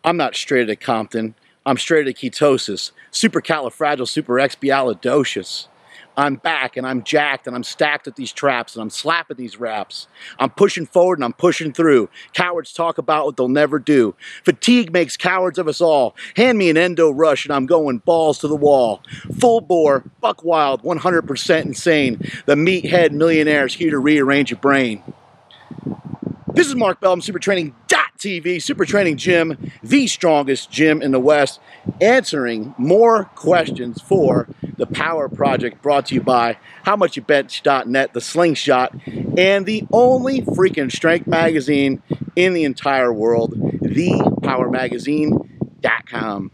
I'm not straight at Compton. I'm straight at ketosis. Supercalifragilisticexpialidocious. I'm back and I'm jacked and I'm stacked at these traps and I'm slapping these raps. I'm pushing forward and I'm pushing through. Cowards talk about what they'll never do. Fatigue makes cowards of us all. Hand me an endo rush and I'm going balls to the wall. Full bore, buck wild, 100% insane. The meathead millionaire's here to rearrange your brain. This is Mark Bell from SuperTraining.tv, Super Training Gym, the strongest gym in the West, answering more questions for the Power Project, brought to you by HowMuchYouBench.net, the Slingshot, and the only freaking strength magazine in the entire world, thepowermagazine.com.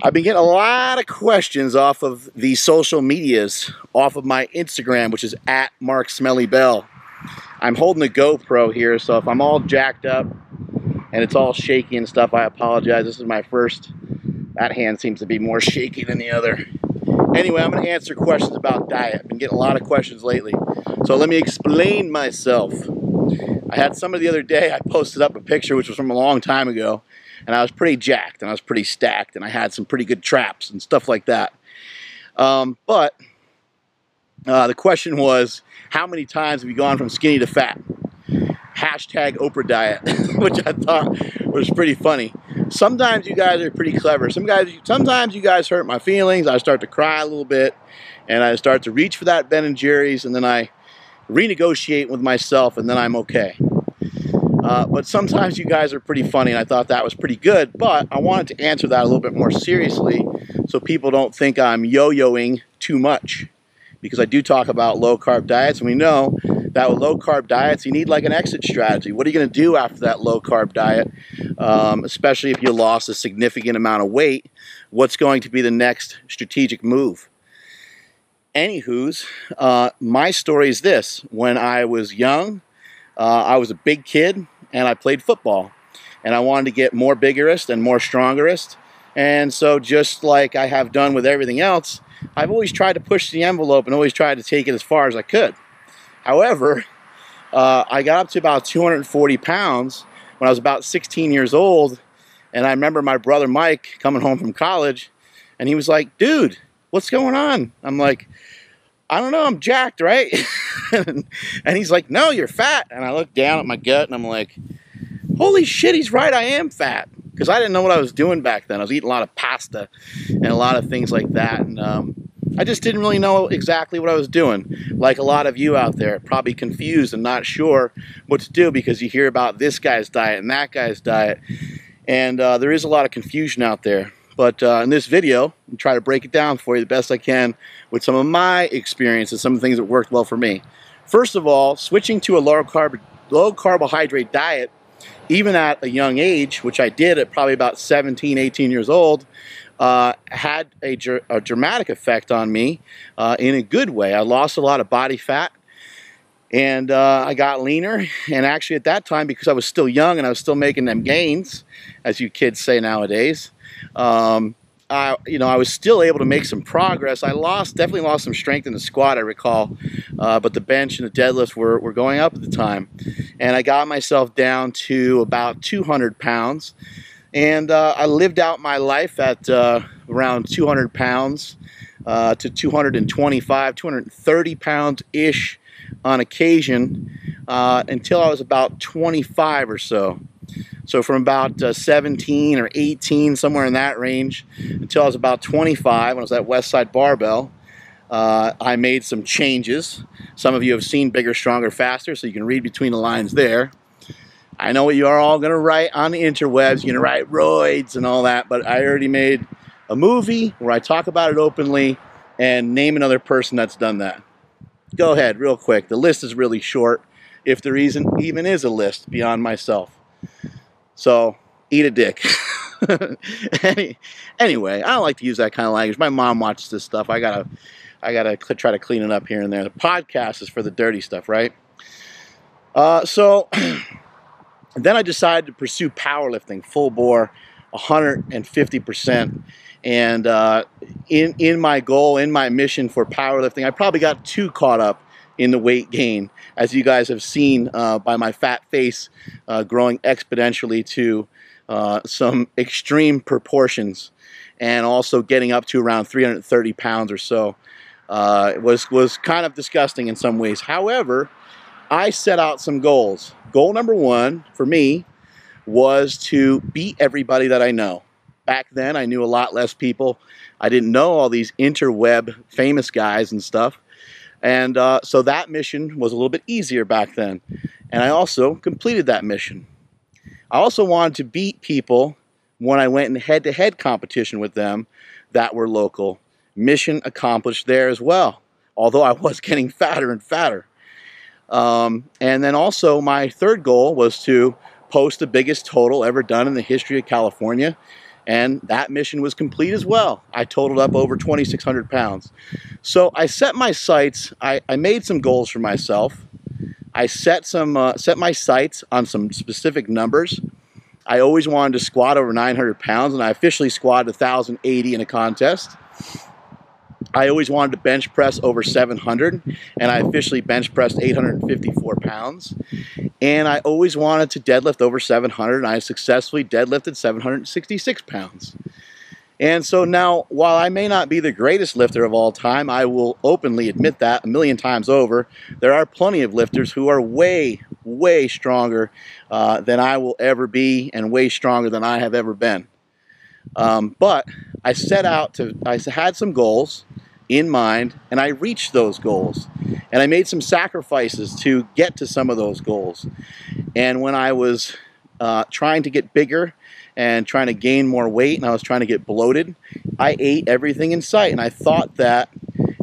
I've been getting a lot of questions off of the social medias, off of my Instagram, which is at MarkSmellyBell. I'm holding a GoPro here, so if I'm all jacked up and it's all shaky and stuff, I apologize. This is my first. That hand seems to be more shaky than the other. Anyway, I'm going to answer questions about diet. I've been getting a lot of questions lately. So let me explain myself. I had some the other day. I posted up a picture, which was from a long time ago, and I was pretty jacked and I was pretty stacked and I had some pretty good traps and stuff like that. But the question was, how many times have you gone from skinny to fat? Hashtag Oprah diet, which I thought was pretty funny. Sometimes you guys are pretty clever. Sometimes you guys hurt my feelings. I start to cry a little bit, and I start to reach for that Ben & Jerry's, and then I renegotiate with myself, and then I'm okay. But sometimes you guys are pretty funny, and I thought that was pretty good, but I wanted to answer that a little bit more seriously so people don't think I'm yo-yoing too much. Because I do talk about low-carb diets, and we know that with low-carb diets, you need like an exit strategy. What are you going to do after that low-carb diet, especially if you lost a significant amount of weight? What's going to be the next strategic move? Anywho's, my story is this. When I was young, I was a big kid, and I played football. And I wanted to get more biggerest and more strongerest. And so just like I have done with everything else, I've always tried to push the envelope and always tried to take it as far as I could. However, I got up to about 240 pounds when I was about 16 years old, and I remember my brother Mike coming home from college, and he was like, dude, what's going on? I'm like, I don't know, I'm jacked, right? And he's like, no, you're fat. And I look down at my gut, and I'm like, holy shit, he's right, I am fat. Because I didn't know what I was doing back then. I was eating a lot of pasta and a lot of things like that. And I just didn't really know exactly what I was doing. Like a lot of you out there, probably confused and not sure what to do because you hear about this guy's diet and that guy's diet. And there is a lot of confusion out there. But in this video, I'll try to break it down for you the best I can with some of my experiences, some of the things that worked well for me. First of all, switching to a low carbohydrate diet, even at a young age, which I did at probably about 17, 18 years old, had a dramatic effect on me in a good way. I lost a lot of body fat, and I got leaner. And actually at that time, because I was still young and I was still making them gains, as you kids say nowadays, I was still able to make some progress. I definitely lost some strength in the squat, I recall, but the bench and the deadlift were going up at the time. And I got myself down to about 200 pounds. And I lived out my life at around 200 pounds to 225, 230 pounds-ish on occasion until I was about 25 or so. So from about 17 or 18, somewhere in that range, until I was about 25, when I was at Westside Barbell, I made some changes. Some of you have seen Bigger, Stronger, Faster, so you can read between the lines there. I know what you are all going to write on the interwebs. You're going to write roids and all that, but I already made a movie where I talk about it openly and name another person that's done that. Go ahead, real quick. The list is really short, if there even is a list beyond myself. So, eat a dick. Anyway, I don't like to use that kind of language. My mom watches this stuff. I gotta try to clean it up here and there. The podcast is for the dirty stuff, right? So, then I decided to pursue powerlifting, full bore, 150%. And in my goal, in my mission for powerlifting, I probably got too caught up in the weight gain, as you guys have seen by my fat face growing exponentially to some extreme proportions, and also getting up to around 330 pounds or so. It was kind of disgusting in some ways. However, I set out some goals. Goal number one for me was to beat everybody that I know. Back then, I knew a lot less people. I didn't know all these interweb famous guys and stuff. And so that mission was a little bit easier back then. And I also completed that mission. I also wanted to beat people when I went in head-to-head competition with them that were local. Mission accomplished there as well, although I was getting fatter and fatter. And then also my third goal was to post the biggest total ever done in the history of California, and that mission was complete as well. I totaled up over 2,600 pounds. So I set my sights, I made some goals for myself. I set my sights on some specific numbers. I always wanted to squat over 900 pounds, and I officially squatted 1,080 in a contest. I always wanted to bench press over 700, and I officially bench pressed 854 pounds. And I always wanted to deadlift over 700, and I successfully deadlifted 766 pounds. And so now, while I may not be the greatest lifter of all time, I will openly admit that a million times over, there are plenty of lifters who are way, way stronger than I will ever be, and way stronger than I have ever been. But I had some goals in mind, and I reached those goals. And I made some sacrifices to get to some of those goals. And when I was trying to get bigger and trying to gain more weight, and I was trying to get bloated, I ate everything in sight. And I thought that,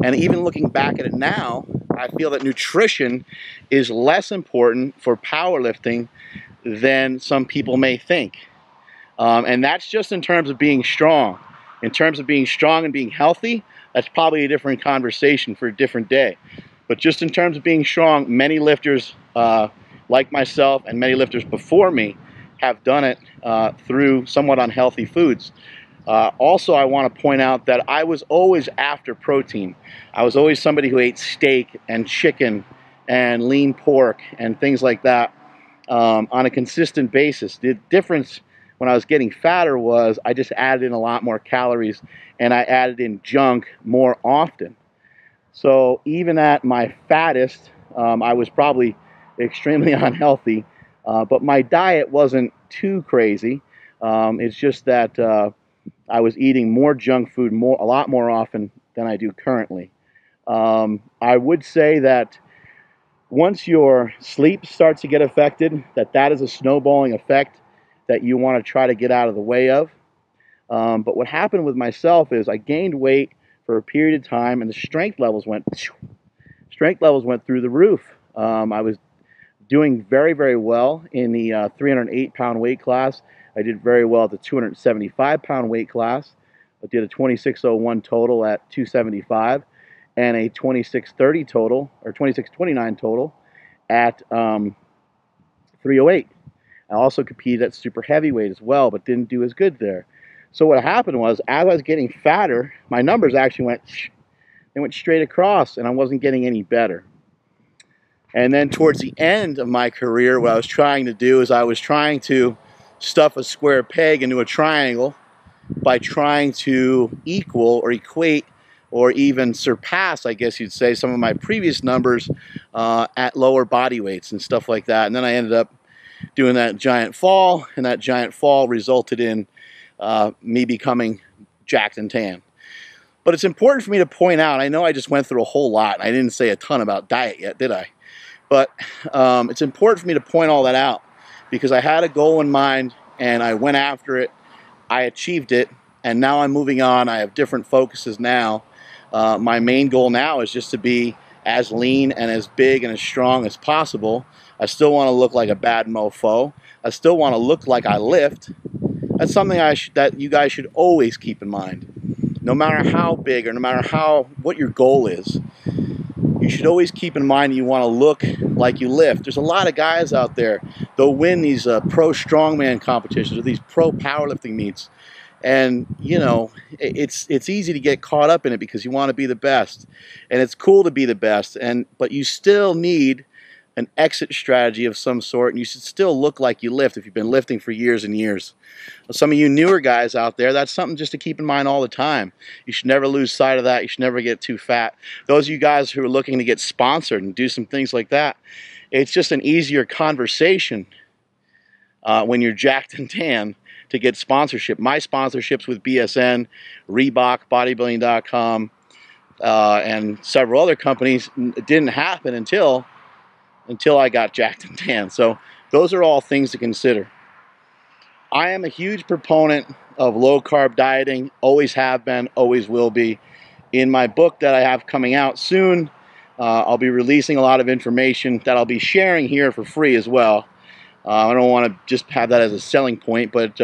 and even looking back at it now, I feel that nutrition is less important for powerlifting than some people may think. And that's just in terms of being strong. In terms of being strong and being healthy, that's probably a different conversation for a different day. But just in terms of being strong, many lifters like myself and many lifters before me have done it through somewhat unhealthy foods. Also, I want to point out that I was always after protein. I was always somebody who ate steak and chicken and lean pork and things like that on a consistent basis. The difference when I was getting fatter was I just added in a lot more calories, and I added in junk more often. So even at my fattest, I was probably extremely unhealthy, but my diet wasn't too crazy. It's just that I was eating more junk food a lot more often than I do currently. I would say that once your sleep starts to get affected, that is a snowballing effect that you want to try to get out of the way of. But what happened with myself is I gained weight for a period of time, and the strength levels went through the roof. I was doing very, very well in the 308-pound weight class. I did very well at the 275-pound weight class. I did a 2601 total at 275 and a 2630 total, or 2629 total at 308. I also competed at super heavyweight as well, but didn't do as good there. So what happened was, as I was getting fatter, my numbers actually went straight across, and I wasn't getting any better. And then towards the end of my career, what I was trying to do is I was trying to stuff a square peg into a triangle by trying to equal or equate or even surpass, I guess you'd say, some of my previous numbers at lower body weights and stuff like that. And then I ended up doing that giant fall, and that giant fall resulted in me becoming jacked and tan. But it's important for me to point out, I know I just went through a whole lot, and I didn't say a ton about diet yet, did I? But it's important for me to point all that out, because I had a goal in mind, and I went after it, I achieved it, and now I'm moving on. I have different focuses now. My main goal now is just to be as lean and as big and as strong as possible. I still want to look like a bad mofo. I still want to look like I lift. That's something that you guys should always keep in mind. No matter how big or no matter what your goal is, you should always keep in mind you want to look like you lift. There's a lot of guys out there, they'll win these pro strongman competitions or these pro powerlifting meets. And, you know, it's easy to get caught up in it because you want to be the best. And it's cool to be the best, but you still need an exit strategy of some sort, and you should still look like you lift if you've been lifting for years and years. Some of you newer guys out there, that's something just to keep in mind all the time. You should never lose sight of that. You should never get too fat. Those of you guys who are looking to get sponsored and do some things like that, it's just an easier conversation when you're jacked and tan to get sponsorship. My sponsorships with BSN, Reebok, Bodybuilding.com, and several other companies didn't happen until I got jacked and tan. So those are all things to consider. I am a huge proponent of low-carb dieting, always have been, always will be. In my book that I have coming out soon, I'll be releasing a lot of information that I'll be sharing here for free as well. I don't want to just have that as a selling point, but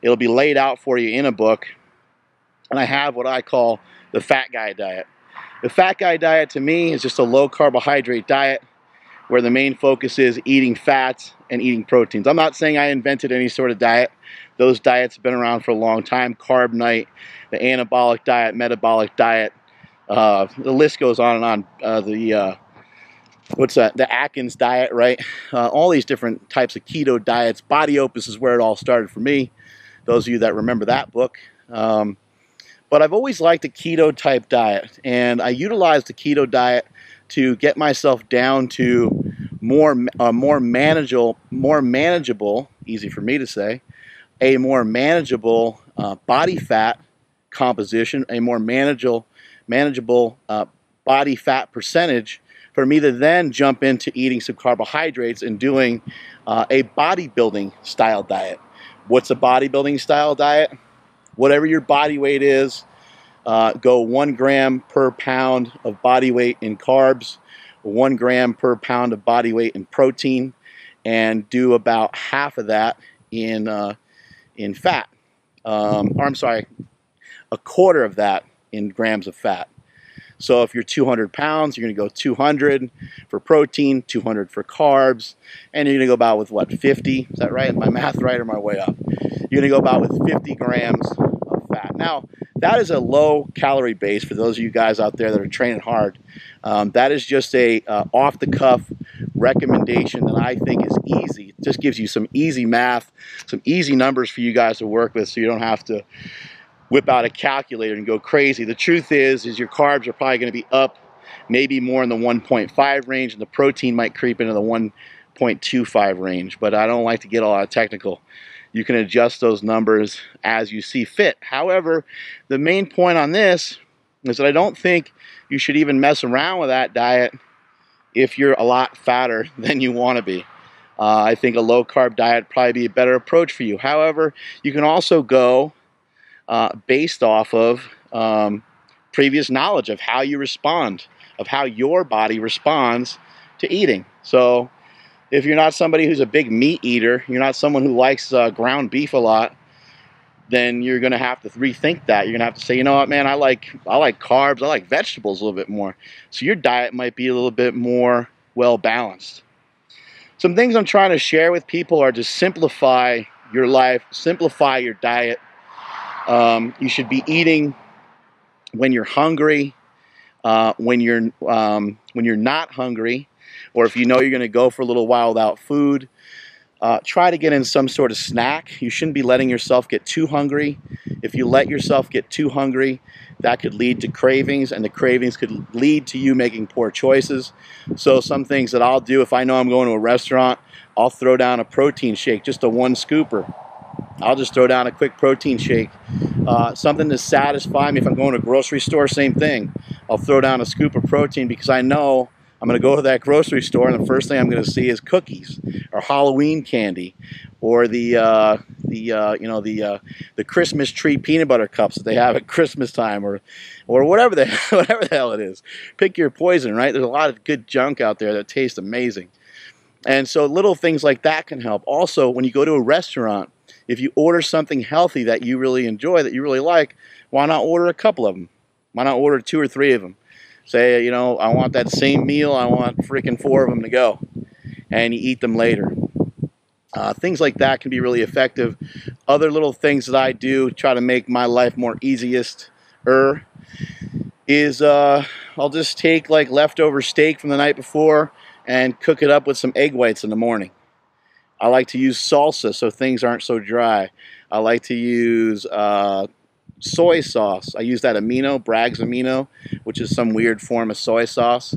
it'll be laid out for you in a book. And I have what I call the fat guy diet. The fat guy diet to me is just a low carbohydrate diet where the main focus is eating fats and eating proteins. I'm not saying I invented any sort of diet. Those diets have been around for a long time. Carb night, the anabolic diet, metabolic diet, the list goes on and on. What's that? The Atkins diet, right? All these different types of keto diets. Body Opus is where it all started for me. Those of you that remember that book. But I've always liked the keto type diet, and I utilized the keto diet to get myself down to more manageable, easy for me to say, a more manageable body fat composition, a more manageable body fat percentage for me to then jump into eating some carbohydrates and doing a bodybuilding style diet. What's a bodybuilding style diet? Whatever your body weight is, go 1 gram per pound of body weight in carbs, 1 gram per pound of body weight in protein, and do about half of that in fat. Or I'm sorry, a quarter of that in grams of fat. So if you're 200 pounds, you're going to go 200 for protein, 200 for carbs, and you're going to go about with what, 50? Is that right? Is my math right or am I way off? You're going to go about with 50 grams of fat. Now, that is a low calorie base for those of you guys out there that are training hard. That is just a off-the-cuff recommendation that I think is easy. It just gives you some easy math, some easy numbers for you guys to work with so you don't have to whip out a calculator and go crazy. The truth is your carbs are probably going to be up, maybe more in the 1.5 range, and the protein might creep into the 1.25 range, but I don't like to get a lot technical. You can adjust those numbers as you see fit. However, the main point on this is that I don't think you should even mess around with that diet if you're a lot fatter than you want to be. I think a low-carb diet would probably be a better approach for you. However, you can also go based off of previous knowledge of how you respond, of how your body responds to eating. So if you're not somebody who's a big meat eater, you're not someone who likes ground beef a lot, then you're going to have to rethink that. You're going to have to say, you know what, man, I like carbs, I like vegetables a little bit more. So your diet might be a little bit more well-balanced. Some things I'm trying to share with people are to simplify your life, simplify your diet. You should be eating when you're hungry, when you're not hungry, or if you know you're going to go for a little while without food. Try to get in some sort of snack. You shouldn't be letting yourself get too hungry. If you let yourself get too hungry, that could lead to cravings, and the cravings could lead to you making poor choices. So some things that I'll do if I know I'm going to a restaurant, I'll throw down a protein shake, just a 1 scooper. I'll just throw down a quick protein shake. Something to satisfy me. If I'm going to a grocery store, same thing. I'll throw down a scoop of protein because I know I'm going to go to that grocery store and the first thing I'm going to see is cookies or Halloween candy or the Christmas tree peanut butter cups that they have at Christmas time or whatever the hell it is. Pick your poison, right? There's a lot of good junk out there that tastes amazing. And so little things like that can help. Also, when you go to a restaurant, if you order something healthy that you really enjoy, that you really like, why not order a couple of them? Why not order 2 or 3 of them? Say, you know, I want that same meal, I want freaking 4 of them to go. And you eat them later. Things like that can be really effective. Other little things that I do, try to make my life more easiest, is I'll just take like leftover steak from the night before and cook it up with some egg whites in the morning. I like to use salsa so things aren't so dry. I like to use soy sauce. I use that amino, Bragg's amino, which is some weird form of soy sauce.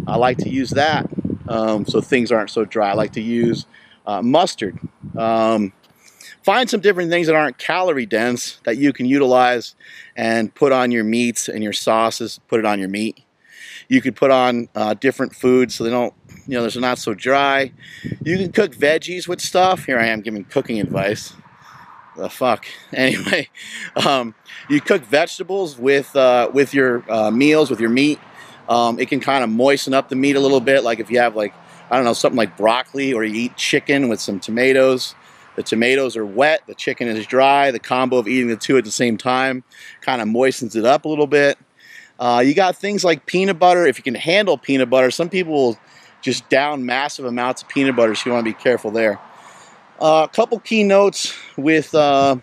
I like to use that so things aren't so dry. I like to use mustard. Find some different things that aren't calorie dense that you can utilize and put on your meats and your sauces. Put it on your meat. You could put on different foods so they don't, you know, they're not so dry. You can cook veggies with stuff. Here I am giving cooking advice. The fuck. Anyway, you cook vegetables with your meals, with your meat. It can kind of moisten up the meat a little bit. Like if you have, like, I don't know, something like broccoli, or you eat chicken with some tomatoes. The tomatoes are wet, the chicken is dry. The combo of eating the two at the same time kind of moistens it up a little bit. You got things like peanut butter. If you can handle peanut butter, some people will just down massive amounts of peanut butter, so you want to be careful there. A couple key notes with you know,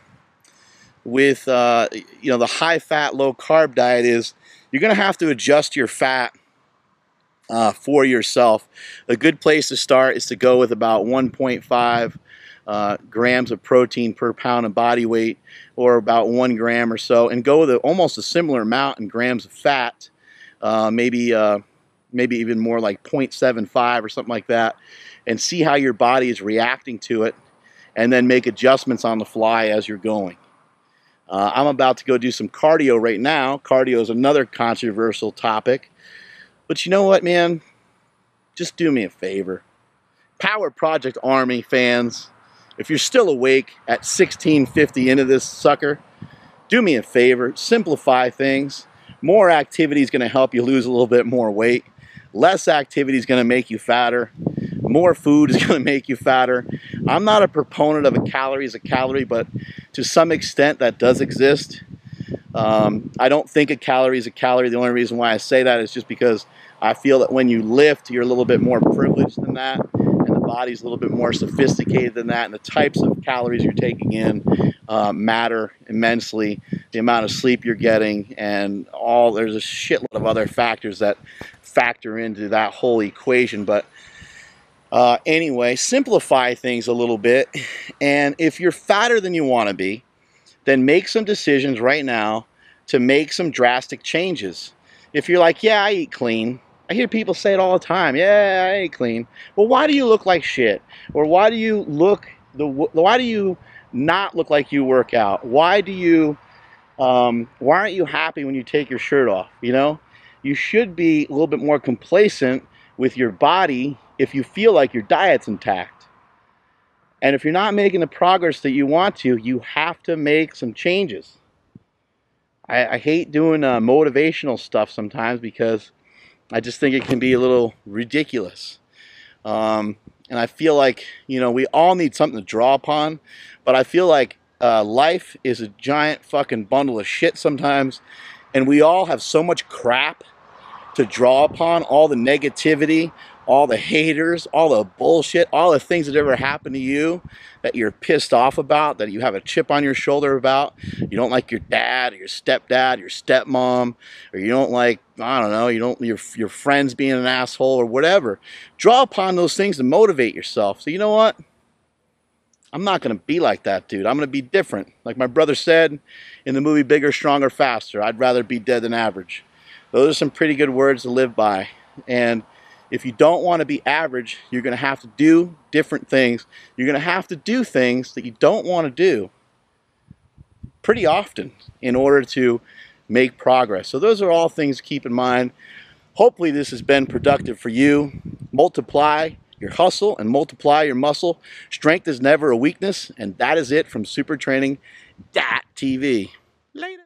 the high-fat, low-carb diet is you're going to have to adjust your fat for yourself. A good place to start is to go with about 1.5 grams of protein per pound of body weight, or about 1 gram or so, and go with almost a similar amount in grams of fat, maybe even more, like 0.75 or something like that, and see how your body is reacting to it, and then make adjustments on the fly as you're going. I'm about to go do some cardio right now. Cardio is another controversial topic, but you know what, man? Just do me a favor. Power Project Army fans, if you're still awake at 1650 into this sucker, do me a favor, simplify things. More activity is going to help you lose a little bit more weight. Less activity is going to make you fatter. More food is going to make you fatter. I'm not a proponent of a calorie is a calorie, but to some extent that does exist. I don't think a calorie is a calorie. The only reason why I say that is just because I feel that when you lift, you're a little bit more privileged than that. Body's a little bit more sophisticated than that, and the types of calories you're taking in matter immensely. The amount of sleep you're getting, and there's a shitload of other factors that factor into that whole equation. But anyway, simplify things a little bit, and if you're fatter than you want to be, then make some decisions right now to make some drastic changes. If you're like, yeah, I eat clean. I hear people say it all the time. Yeah, I ain't clean. Well, why do you look like shit? Or why do you not look like you work out? Why aren't you happy when you take your shirt off? You know, you should be a little bit more complacent with your body if you feel like your diet's intact. And if you're not making the progress that you want to, you have to make some changes. I hate doing motivational stuff sometimes because I just think it can be a little ridiculous. And I feel like, you know, we all need something to draw upon, but I feel like life is a giant fucking bundle of shit sometimes, and we all have so much crap to draw upon, all the negativity, all the haters, all the bullshit, all the things that ever happened to you that you're pissed off about, that you have a chip on your shoulder about. You don't like your dad or your stepdad, your stepmom, or you don't like, I don't know, your friends being an asshole or whatever. Draw upon those things to motivate yourself. So you know what? I'm not going to be like that dude. I'm going to be different. Like my brother said in the movie Bigger, Stronger, Faster, I'd rather be dead than average. Those are some pretty good words to live by. And if you don't want to be average, you're going to have to do different things. You're going to have to do things that you don't want to do pretty often in order to make progress. So those are all things to keep in mind. Hopefully this has been productive for you. Multiply your hustle and multiply your muscle. Strength is never a weakness, and that is it from supertraining.tv. Later.